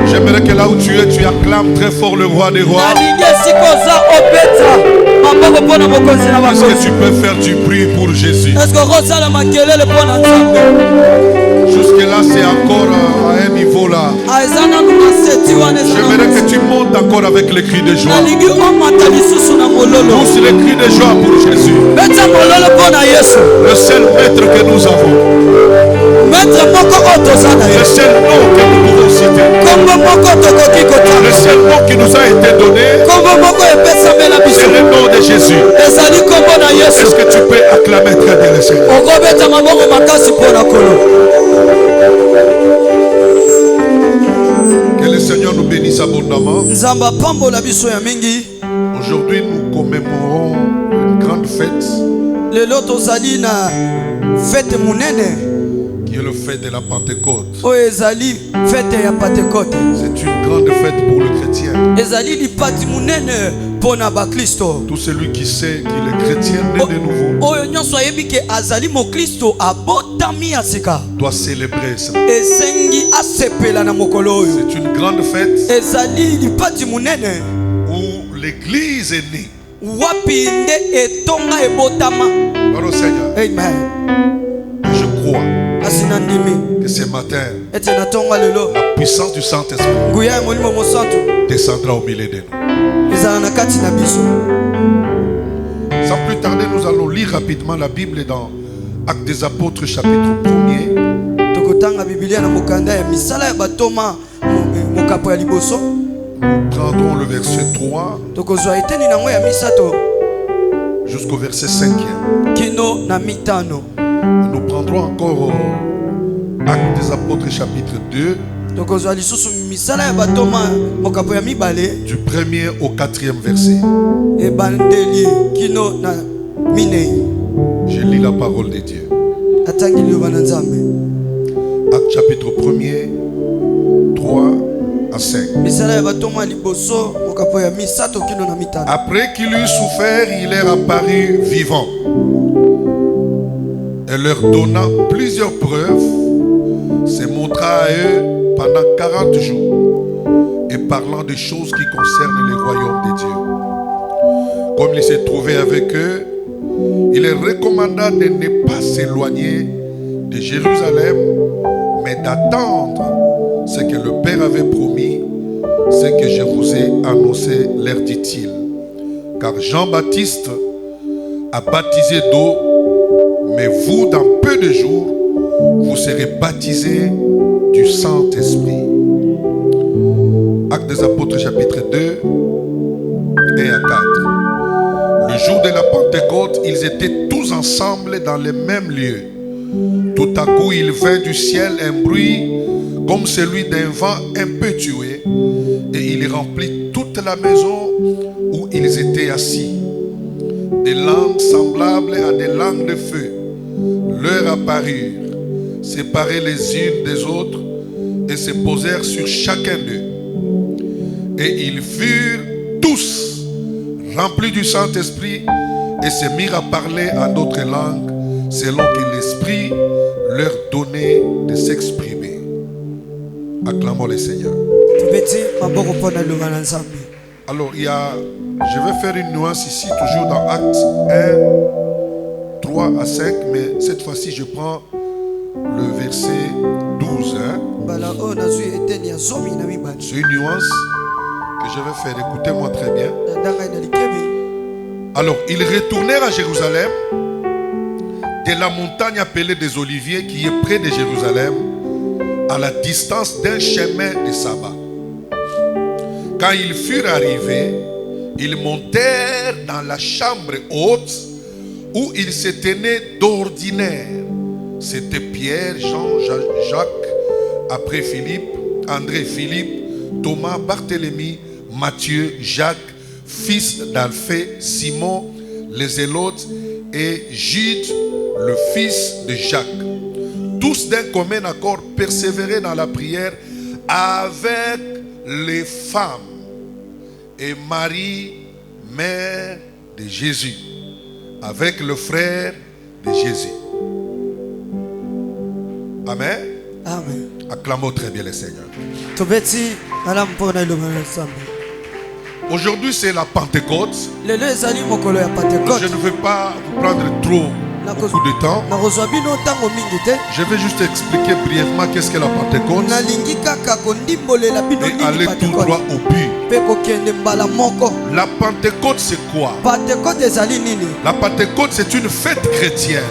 J'aimerais que là où tu es, tu acclames très fort le roi des rois. Est-ce que tu peux faire du bruit pour Jésus? Jusque-là, c'est encore à un niveau là. J'aimerais que tu montes encore avec les cris de joie. Pousse les cris de joie pour Jésus. Le seul maître que nous avons. Le seul nom que nous pouvons citer. Le seul nom qui nous a été donné. C'est le nom de Jésus. Est-ce que tu peux acclamer très bien le Seigneur? Que le Seigneur nous bénisse abondamment. Aujourd'hui, nous commémorons une grande fête. Qui est le fête de la Pentecôte. C'est une grande fête pour le chrétien. Tout celui qui sait qu'il est chrétien né de nouveau doit célébrer ça. C'est une grande fête où l'église est née. Gloire au Seigneur. Amen. Je crois que ce matin, la puissance du Saint-Esprit descendra au milieu de nous. Sans plus tarder, nous allons lire rapidement la Bible dans Actes des Apôtres chapitre 1er. Nous prendrons le verset 3 jusqu'au verset 5e. Nous prendrons encore Actes des Apôtres chapitre 2 du 1er au 4e verset. Je lis la parole de Dieu. Actes chapitre 1er 3 à 5. Après qu'il eut souffert, il leur apparut vivant et leur donna plusieurs preuves, se montra à eux pendant 40 jours et parlant des choses qui concernent le royaume de Dieu. Comme il s'est trouvé avec eux, il leur recommanda de ne pas s'éloigner de Jérusalem, mais d'attendre ce que le Père avait promis, ce que je vous ai annoncé, leur dit-il. Car Jean-Baptiste a baptisé d'eau, mais vous, dans peu de jours, vous serez baptisés du Saint-Esprit. Actes des Apôtres chapitre 2 et à 4. Le jour de la Pentecôte, ils étaient tous ensemble dans le même lieu. Tout à coup, il vint du ciel un bruit comme celui d'un vent impétueux, et il remplit toute la maison où ils étaient assis. Des langues semblables à des langues de feu leur apparurent, séparées les unes des autres, et se posèrent sur chacun d'eux. Et ils furent tous remplis du Saint-Esprit et se mirent à parler en d'autres langues, selon que l'Esprit leur donnait de s'exprimer. Acclamons le Seigneur. Alors, je vais faire une nuance ici, toujours dans Actes 1, 3 à 5, mais cette fois-ci, je prends le verset 12. C'est une nuance que je vais faire. Écoutez-moi très bien. Alors, ils retournèrent à Jérusalem, de la montagne appelée des Oliviers, qui est près de Jérusalem, à la distance d'un chemin de sabbat. Quand ils furent arrivés, ils montèrent dans la chambre haute où ils se tenaient d'ordinaire. C'était Pierre, Jean, Jacques, après Philippe, André, Philippe, Thomas, Barthélemy, Matthieu, Jacques, fils d'Alphée, Simon, les Zélotes et Jude, le fils de Jacques. Tous d'un commun accord persévéraient dans la prière avec les femmes et Marie, mère de Jésus, avec le frère de Jésus. Amen. Amen. Acclamons très bien le Seigneur. Aujourd'hui c'est la Pentecôte. Je ne veux pas vous prendre trop beaucoup de temps. Je vais juste expliquer brièvement qu'est-ce que la Pentecôte et aller tout droit au but. La Pentecôte c'est quoi? La Pentecôte c'est une fête chrétienne.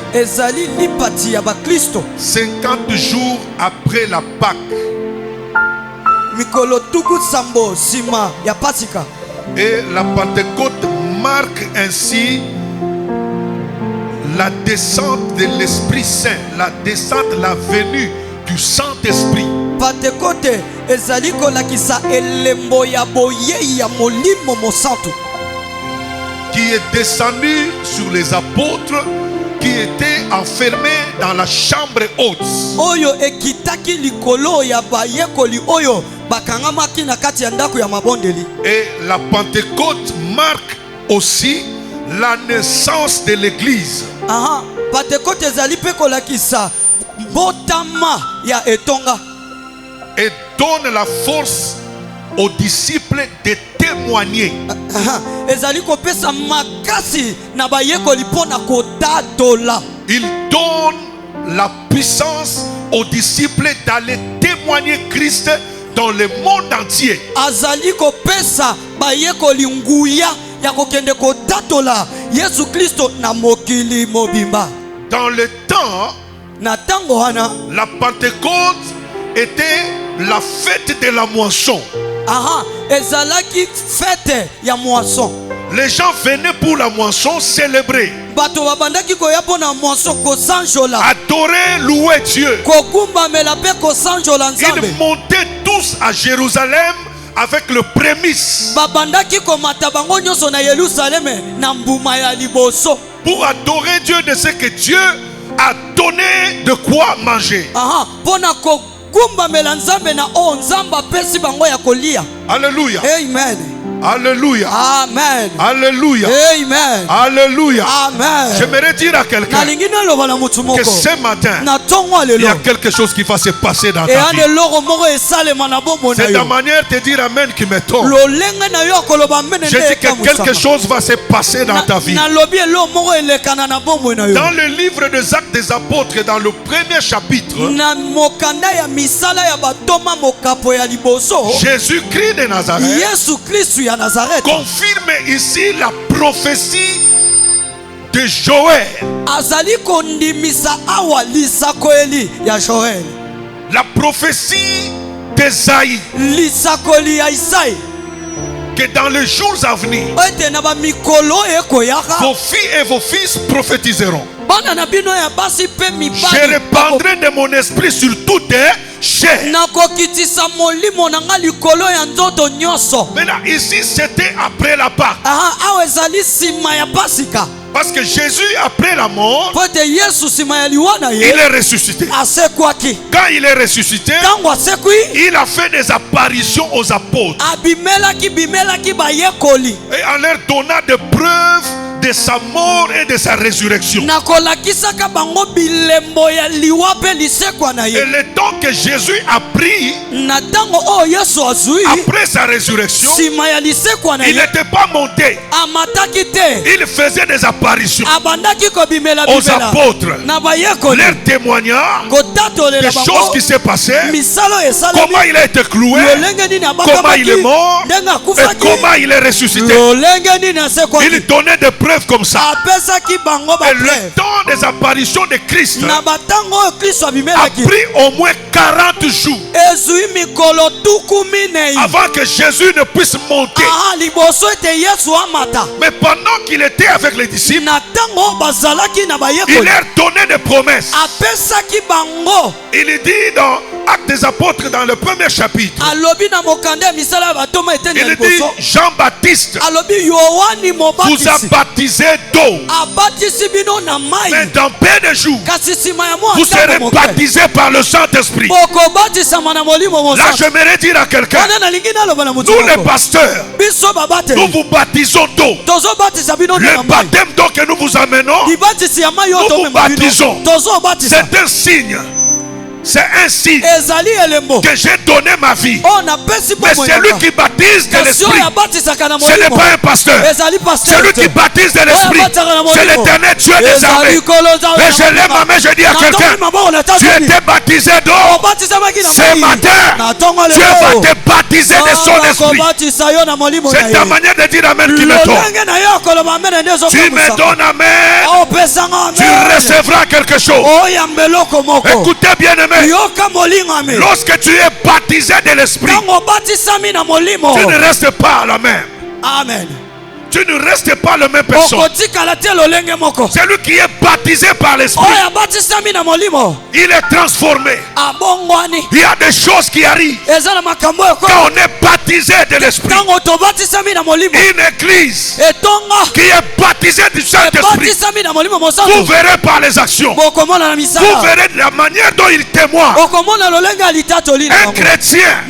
50 jours après la Pâque. Et la Pentecôte marque ainsi la descente de l'Esprit Saint, la descente, la venue du Saint-Esprit. Qui est descendu sur les apôtres qui étaient enfermés dans la chambre haute. Et la Pentecôte marque aussi la naissance de l'Église. Et donne la force aux disciples de témoigner. Il donne la puissance aux disciples d'aller témoigner Christ dans le monde entier. Dans le temps, la Pentecôte était la fête de la moisson. Les gens venaient pour la moisson célébrer, adorer, louer Dieu. Ils montaient tous à Jérusalem avec le prémisse pour adorer Dieu de ce que Dieu a donné de quoi manger. Alléluia. Amen. Alléluia. Amen. Alléluia. Amen. Alléluia. Amen. J'aimerais dire à quelqu'un que ce matin, il y a quelque chose qui va se passer dans ta vie. C'est la manière de dire Amen qui me tombe. Je dis que quelque chose va se passer dans ta vie. Dans le livre des Actes des Apôtres, dans le premier chapitre, Jésus-Christ de Nazareth confirme ici la prophétie de Joël. La prophétie d'Ésaïe. Que dans les jours à venir, vos filles et vos fils prophétiseront. Je répandrai de mon esprit sur toutes les chairs. Maintenant, ici, c'était après la Pâque. Parce que Jésus, après la mort, il est ressuscité. Quand il est ressuscité, il a fait des apparitions aux apôtres. Et en leur donnant des preuves de sa mort et de sa résurrection. Et le temps que Jésus a pris après sa résurrection, il n'était pas monté. Il faisait des apparitions aux apôtres, leur témoignage des choses qui s'est passées, comment il a été cloué, comment il est mort et comment il est ressuscité. Il donnait des preuves comme ça. Et le temps des apparitions de Christ a pris au moins 40 jours avant que Jésus ne puisse monter. Mais pendant qu'il était avec les disciples, il leur donnait des promesses. Il est dit dans Actes des Apôtres, dans le premier chapitre, il dit Jean-Baptiste vous a baptisé d'eau, mais dans peu de jours vous serez baptisés par le Saint-Esprit. Là j'aimerais dire à quelqu'un, nous les pasteurs, nous vous baptisons d'eau. Le baptême d'eau que nous vous amenons, nous vous baptisons. C'est un signe. C'est un signe que j'ai donné ma vie. Mais celui qui baptise de l'esprit, ce n'est pas un pasteur. Celui qui baptise de l'esprit, c'est l'éternel Dieu des armées. Mais je lève ma main, je dis à quelqu'un, tu étais baptisé d'eau. Ce matin, Dieu va te baptiser de son esprit. C'est ta manière de dire amen qui me donne. Tu me donnes amen, tu recevras quelque chose. Écoutez bien aimé. Lorsque tu es baptisé de l'esprit, tu ne restes pas la même. Amen. Tu ne restes pas la même personne. Celui qui est baptisé par l'esprit, il est transformé. Il y a des choses qui arrivent quand on est baptisé de l'esprit. Une église qui est baptisée du Saint-Esprit, vous verrez par les actions, vous verrez la manière dont il témoigne. Un chrétien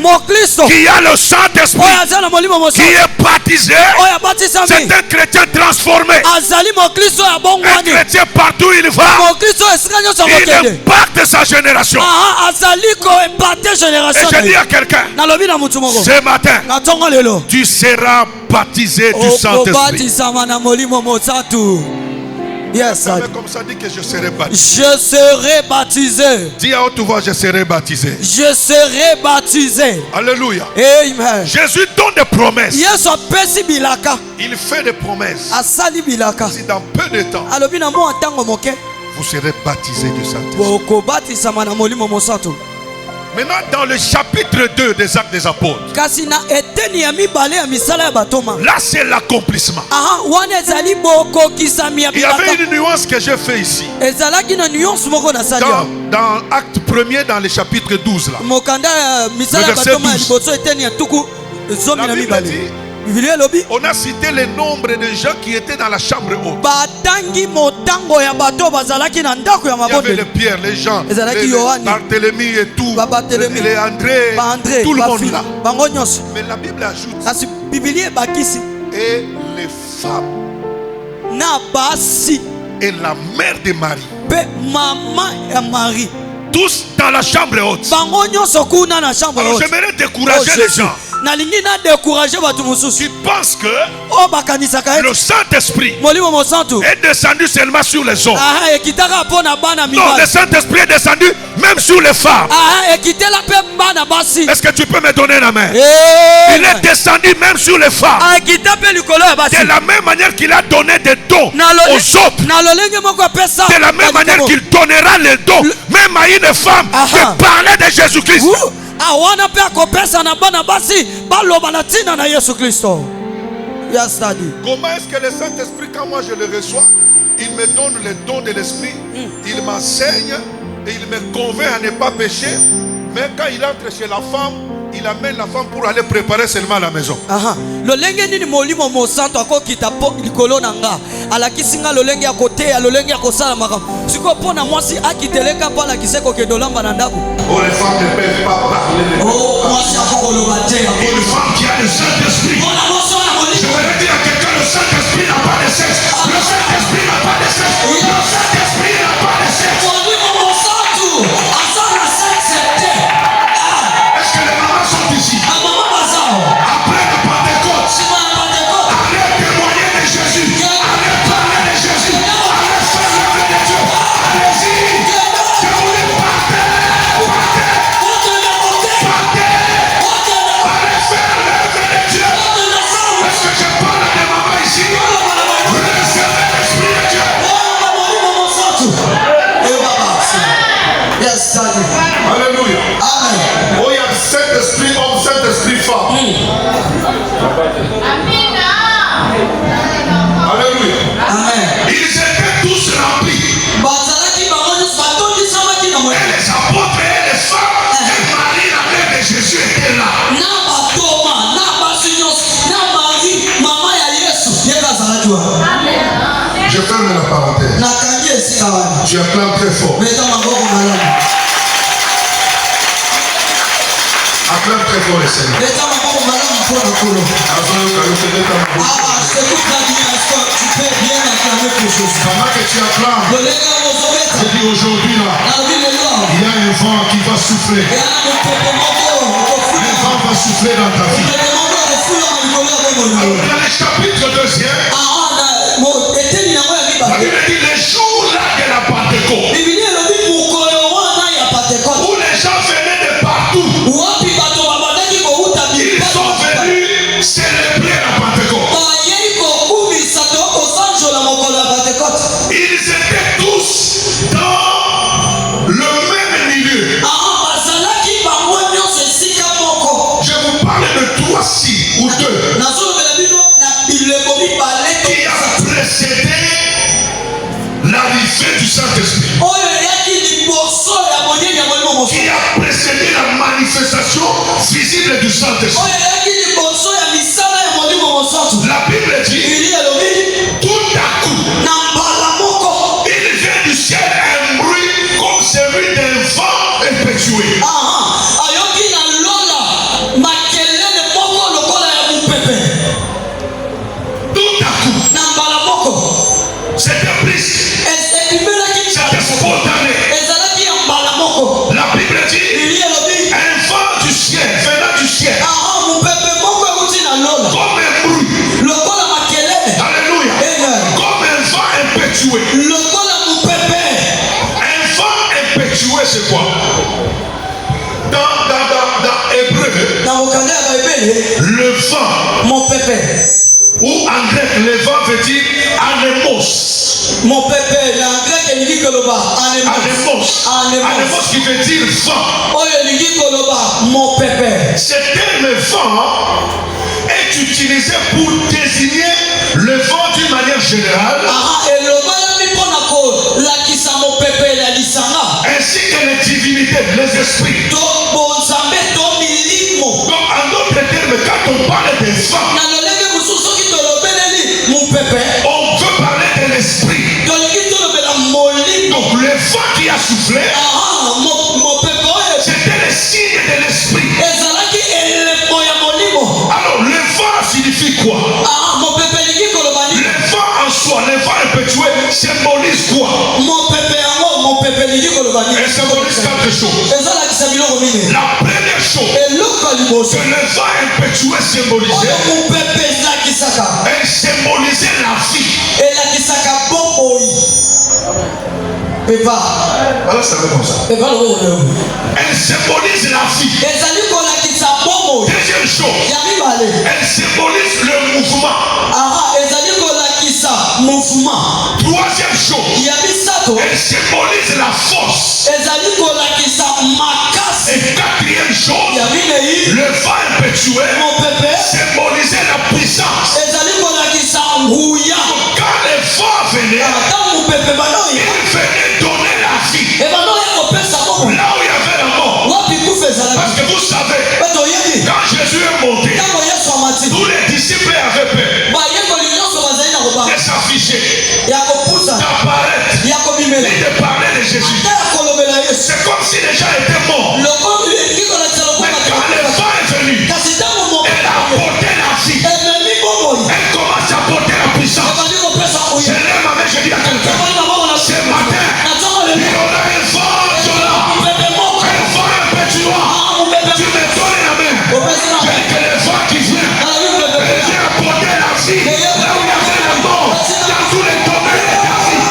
qui a le Saint-Esprit, qui est baptisé, c'est un chrétien transformé. Un chrétien partout où il va, il impacte sa génération. Et je dis à quelqu'un, ce matin, tu seras baptisé du Saint-Esprit. Yes, comme ça, dit que je serai baptisé. Je serai baptisé. Dis à haute voix, je serai baptisé. Je serai baptisé. Alléluia. Amen. Jésus donne des promesses. Il fait des promesses. Si dans peu de temps, vous serez baptisé du Saint-Esprit. Maintenant, dans le chapitre 2 des Actes des Apôtres, là c'est l'accomplissement. Il y avait une nuance que j'ai fait ici. Dans Acte 1er, dans le chapitre 12, là, le verset 12, la Bible dit, on a cité le nombre de gens qui étaient dans la chambre haute. Il y avait les Pierre, les Jean, les Barthélemy et tout, les André, tout le monde là. Mais la Bible ajoute, et les femmes et la mère de Marie, tous dans la chambre haute. Alors j'aimerais décourager les gens qui pensent que le Saint-Esprit est descendu seulement sur les hommes. Non, le Saint-Esprit est descendu même sur les femmes. Est-ce que tu peux me donner la main? Il est descendu même sur les femmes. De la même manière qu'il a donné des dons aux autres, de la même manière qu'il donnera les dons même à une femme de parler de Jésus-Christ. Comment est-ce que le Saint-Esprit, quand moi je le reçois, il me donne le don de l'Esprit, il m'enseigne et il me convainc à ne pas pécher. Mais quand il entre chez la femme, il amène la femme pour aller préparer seulement la maison. Oh, les femmes ne peuvent pas parler. Une femme qui a le Saint-Esprit, je vais dire à quelqu'un, le Saint-Esprit n'a pas de sexe. Le Je ferme la parenthèse. Tu acclames très fort. Acclame très fort le Seigneur. Pendant que tu acclames, je dis aujourd'hui là, il y a un vent qui va souffler. Le vent va souffler dans ta vie. Dans le chapitre 2, la Bible dit les jours là de la Pentecôte, où les gens venaient de partout, ils sont venus célébrer la Pentecôte. Ils étaient tous dans le même milieu. Je vous parle de 3 ou 2 qui a précédé l'arrivée du Saint-Esprit, qui a précédé la manifestation visible du Saint-Esprit. La Bible dit, tout à coup, il vient du ciel un bruit comme celui d'un vent impétueux. Tout à coup, c'était brusque, c'était spontané. La Bible dit, un vent du ciel, venant du ciel, comme un bruit. Alléluia. Comme un vent impétueux. Un vent impétueux, c'est quoi? Dans Hébreu, le vent, ou en grec, le vent veut dire anemos. Anemos qui veut dire vent. Ce terme vent est utilisé pour désigner le vent d'une manière générale, ainsi que les divinités, les esprits. Donc en d'autres termes, quand on parle des vents, on veut parler de l'esprit. Donc le vent qui a soufflé, c'était le signe de l'esprit. Alors le vent signifie quoi? Le vent en soi, le vent impétueux symbolise quoi? Elle symbolise 4 choses. La première chose que le vent impétueux symbolisait, elle symbolisait la vie. Voilà, ça fait comme ça. Elle symbolise la vie. Deuxième chose, elle symbolise le mouvement. Troisième chose, elle symbolise la force. Et quatrième chose, le vent impétueux symbolisait la puissance. Quand le vent venait, il venait donner la vie là où il y avait la mort. Parce que vous savez, quand Jésus est monté, tous les disciples avaient peur de s'afficher, d'apparaître et de parler de Jésus. C'est comme si les gens étaient morts. Mais quand le vent est venu, elle a apporté la vie. Elle commence à apporter la puissance. Je lève ma main, je dis à quelqu'un, ce matin, il y aura un vent là, un vent impétueux. Tu me donnes la main. Je dis que le vent qui vient, il vient apporter la vie. Là où il y avait la mort, dans tous les domaines de ta vie.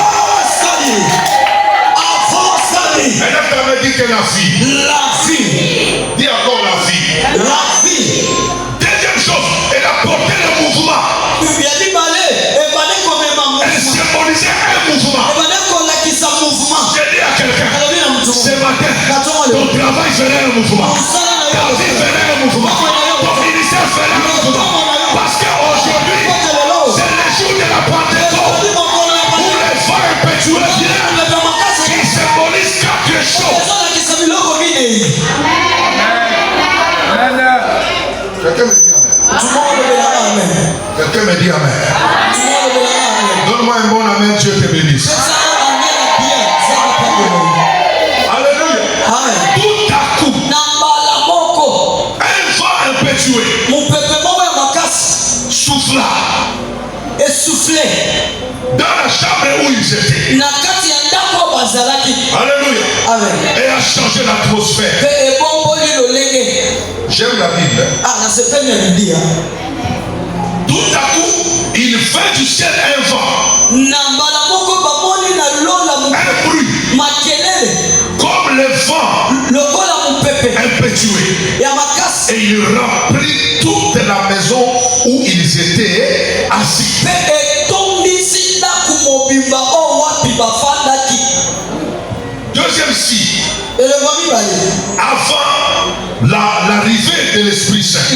Maintenant, tu me dit que la vie. Dis encore la vie. Deuxième chose, elle a porté le mouvement. Elle symbolisait un mouvement. J'ai dit à quelqu'un, ce matin, ton travail ferait un mouvement. Ta vie ferait un mouvement. Ton ministère ferait un mouvement. Parce qu'aujourd'hui, c'est le jour de la Pentecôte, où les vents impétueux viennent, qui symbolisent 4 choses. Quelqu'un me dit amen. Quelqu'un me dit amen. dans la chambre où ils étaient. Alléluia. Et a changé l'atmosphère. J'aime la Bible. Tout à coup, il fait du ciel un vent. Un bruit. Comme le vent impétueux. Et il remplit toute la maison où ils étaient assis. Deuxième signe. Avant l'arrivée de l'Esprit Saint,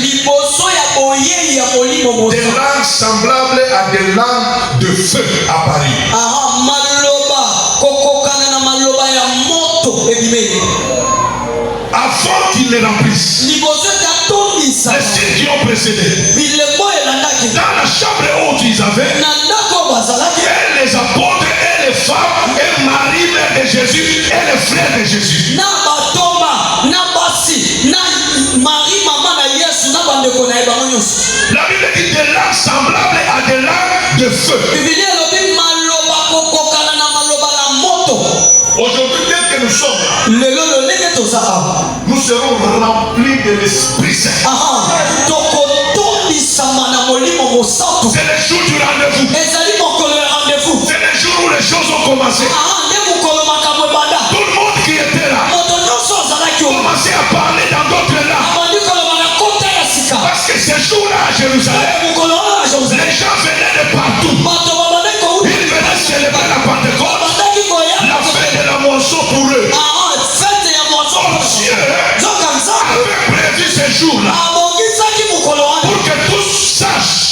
des langues semblables à des langues de feu apparurent. Avant qu'ils les remplissent, les signes qui ont précédé, dans la chambre haute ils avaient, et les apôtres et les femmes et Marie mère de Jésus et les frères de Jésus. La Bible dit des langues semblables à des langues de feu. Aujourd'hui, tel que nous sommes là, nous serons remplis de l'Esprit Saint. C'est le jour du rendez-vous. C'est le jour où les choses ont commencé. Tout le monde qui était là commençait à parler dans d'autres langues. Parce que ce jour-là à Jérusalem, les gens venaient de partout. Ils venaient célébrer la Pentecôte, la fête de la moisson pour eux. Dieu avait prévu ce jour-là pour que tous sachent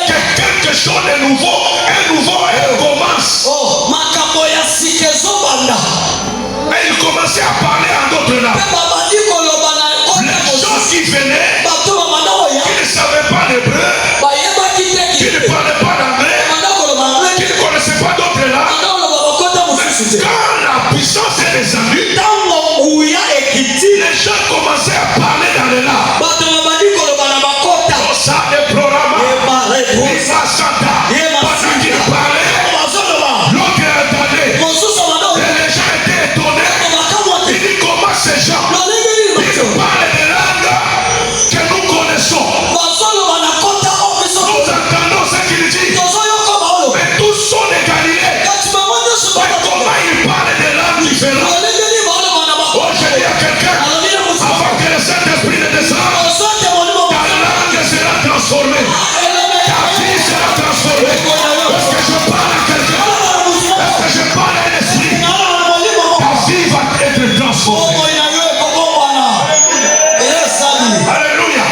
que quelque chose de nouveau, un nouveau commence. Et il commençait à parler en d'autres langues. Les gens qui venaient, qui ne savaient pas l'hébreu, qui ne parlaient pas d'anglais, qui ne connaissaient pas d'autres langues, quand la puissance est descendue, les gens commençaient à parler dans les langues. Ça des programmes, pendant qu'il parlait, l'autre attendait. Et les gens étaient étonnés. Il dit comment ces gens, ils parlent des langues que nous connaissons. Nous entendons ce qu'il dit. Mais tous sont des Galiléens. Mais comment ils parlent des langues différentes? Oh, je dis à quelqu'un, avant que le Saint-Esprit ne descende, ta langue sera transformée. Ta vie sera transformée. Est-ce que je parle à quelqu'un? Est-ce que je parle à un esprit? Ta vie va être transformée. Alléluia.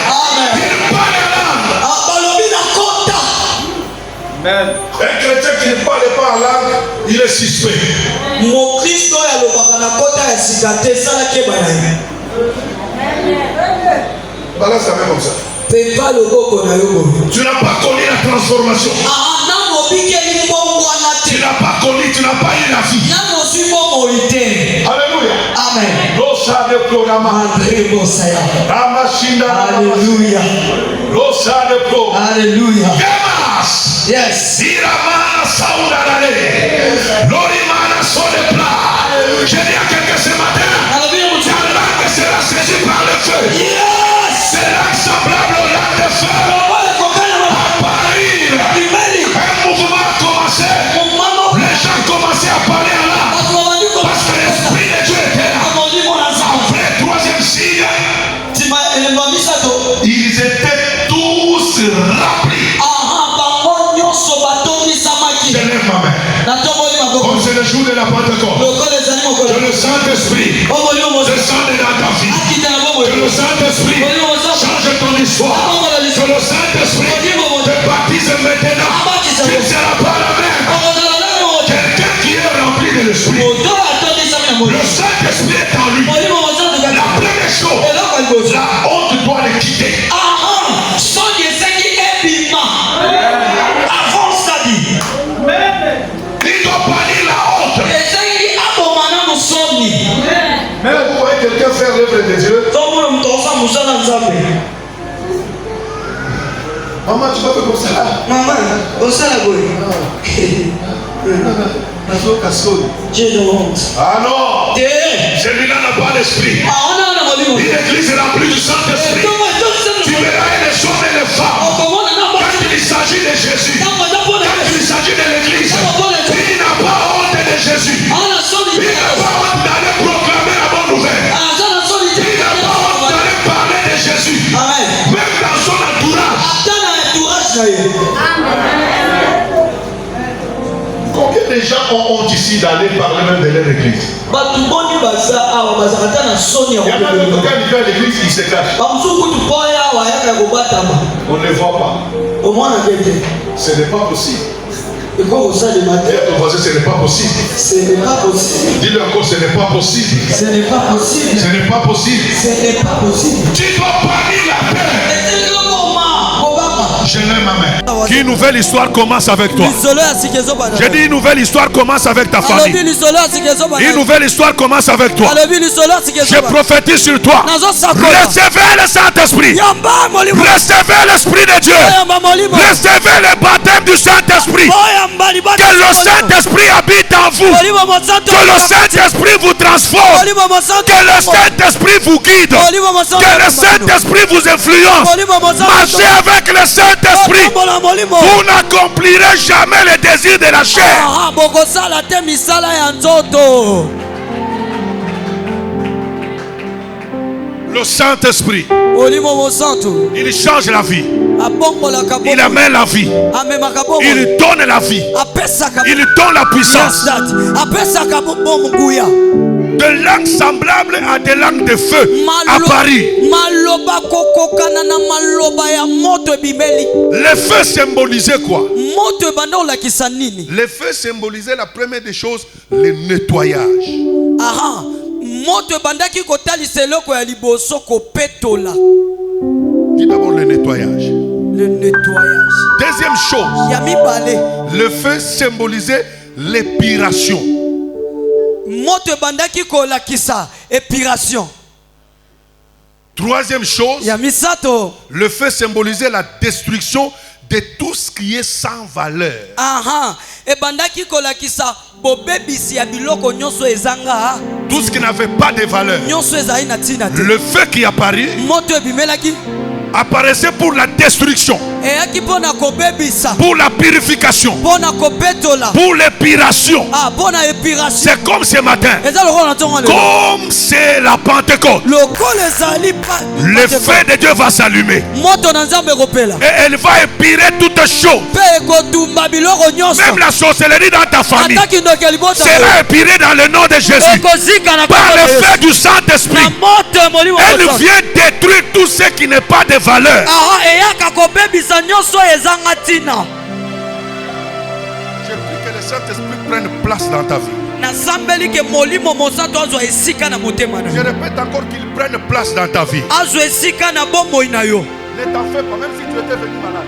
Il parle la langue. Un chrétien qui ne parle pas en langue, il est suspect. Voilà, ça fait comme ça. Tu n'as pas connu la transformation. Tu n'as pas connu, tu n'as pas eu la vie. Alléluia. Amen. Alléluia. Alléluia. Yes. Je dis à quelqu'un ce matin, ta langue sera saisie par le feu. Yes. C'est langue semblable aux langues de feu. Apparir. Un mouvement a commencé. Les gens commençaient à parler en langue. Parce que l'Esprit de Dieu était là. Après le troisième signe, ils étaient tous remplis. Je lève ma main. Comme c'est le jour de la Pentecôte, que le Saint-Esprit descende dans ta vie. Que le Saint-Esprit change ton histoire. Que le Saint-Esprit te baptise maintenant. Tu ne seras pas la même. Quelqu'un qui est rempli de l'Esprit, le Saint-Esprit est en lui. La première chose, la honte doit le quitter. Il doit bannir la honte. Mais vous voyez quelqu'un faire l'œuvre de Dieu. Maman, tu vas faire comme ça. Maman, au salaboy. J'ai honte. Ah non. Celui-là n'a pas d'esprit. Une église est remplie du Saint-Esprit. Tu verras les hommes et les femmes. Quand il s'agit de Jésus, quand il s'agit de l'église, il n'a pas honte de Jésus. Il n'a pas honte d'aller proclamer la bonne nouvelle. Il n'a pas honte d'aller parler de Jésus. Même dans son entourage. Combien de gens ont honte ici d'aller parler même de leur église? Il y en a d'autres, quand ils viennent à l'église, ils se cachent. On ne les voit pas. Ce n'est pas possible. Dis à ton voisin, ce n'est pas possible. Dis-le encore, ce n'est pas possible. Ce n'est pas possible. Ce n'est pas possible. Tu dois parler la paix. Je lève ma main. Qu'une nouvelle histoire commence avec toi. J'ai dit une nouvelle histoire commence avec ta famille. Une nouvelle histoire commence avec toi. Je prophétise sur toi. Recevez le Saint-Esprit. Recevez l'Esprit de Dieu. Recevez le baptême du Saint-Esprit. Que le Saint-Esprit habite en vous. Que le Saint-Esprit vous transforme. Que le Saint-Esprit vous guide. Que le Saint-Esprit vous influence. Marchez avec le Saint-Esprit. Vous n'accomplirez jamais les désirs de la chair. Le Saint-Esprit, il change la vie. Il amène la vie. Il donne la vie. Il donne la puissance. De langues semblables à des langues de feu à Paris. Le feu symbolisait quoi? Le feu symbolisait la première des choses, le nettoyage. Dis d'abord le nettoyage. Deuxième chose, le feu symbolisait l'épiration. Troisième chose, le feu symbolisait la destruction de tout ce qui est sans valeur. Tout ce qui n'avait pas de valeur. Le feu qui apparut apparaissait pour la destruction, pour la purification, pour l'épiration. C'est comme ce matin, comme c'est la Pentecôte, le feu de Dieu va s'allumer et elle va épirer toutes choses. Même la sorcellerie dans ta famille sera épirée dans le nom de Jésus par le feu du Saint-Esprit. Elle vient détruire tout ce qui n'est pas de valeur. Je prie que le Saint-Esprit prenne place dans ta vie. Je répète encore qu'il prenne place dans ta vie. Ne t'en fais pas, même si tu étais venu malade.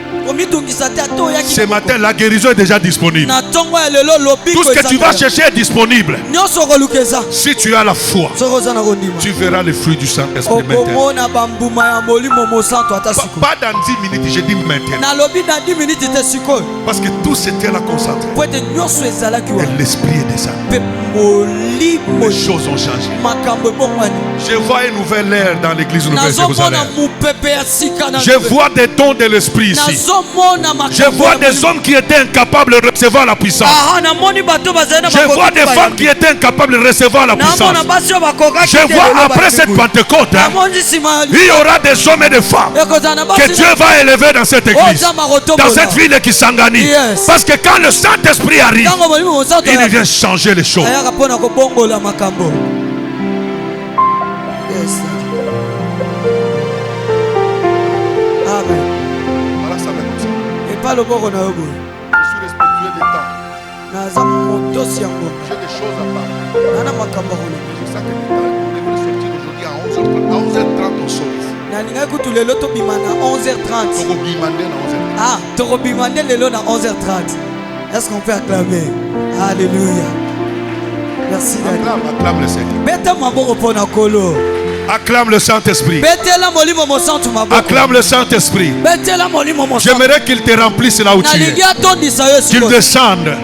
Ce matin, la guérison est déjà disponible. Tout ce que tu vas chercher est disponible. Si tu as la foi, tu verras les fruits du Saint-Esprit maintenant. Pas dans 10 minutes, je dis maintenant. Parce que tout s'était là concentré. Et l'Esprit est descendu. Les choses ont changé. Je vois une nouvelle ère dans l'église Nouvelle Jérusalem. Je vois des dons de l'Esprit ici. Je vois des hommes qui étaient incapables de recevoir la puissance. Je vois des femmes qui étaient incapables de recevoir la puissance. Je vois après cette Pentecôte, il y aura des hommes et des femmes que Dieu va élever dans cette église, dans cette ville qui s'engage. Parce que quand le Saint-Esprit arrive, il vient changer les choses. Voilà, ça va comme ça. Je suis respectueux des temps. J'ai des choses à parler. Je sais que le temps, on devrait sortir aujourd'hui à 11h30. À 11h30, on sort ici. Ah, Torobimande lelo na 11h30. Est-ce qu'on peut acclamer? Alléluia. Merci. Acclame le Seigneur. Beta maboko pona kolo. Acclame le Saint-Esprit. Acclame le Saint-Esprit. J'aimerais qu'il te remplisse là où tu es. Qu'il descende.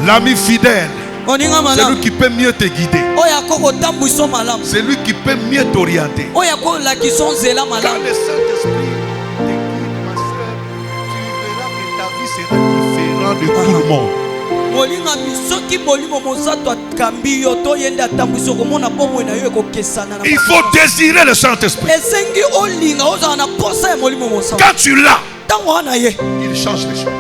L'ami fidèle. C'est lui qui peut mieux te guider. C'est lui qui peut mieux t'orienter. Quand le Saint-Esprit te guide, ma soeur, tu verras que ta vie sera différente de tout le monde. Il faut désirer le Saint-Esprit. Quand tu l'as, il change les choses.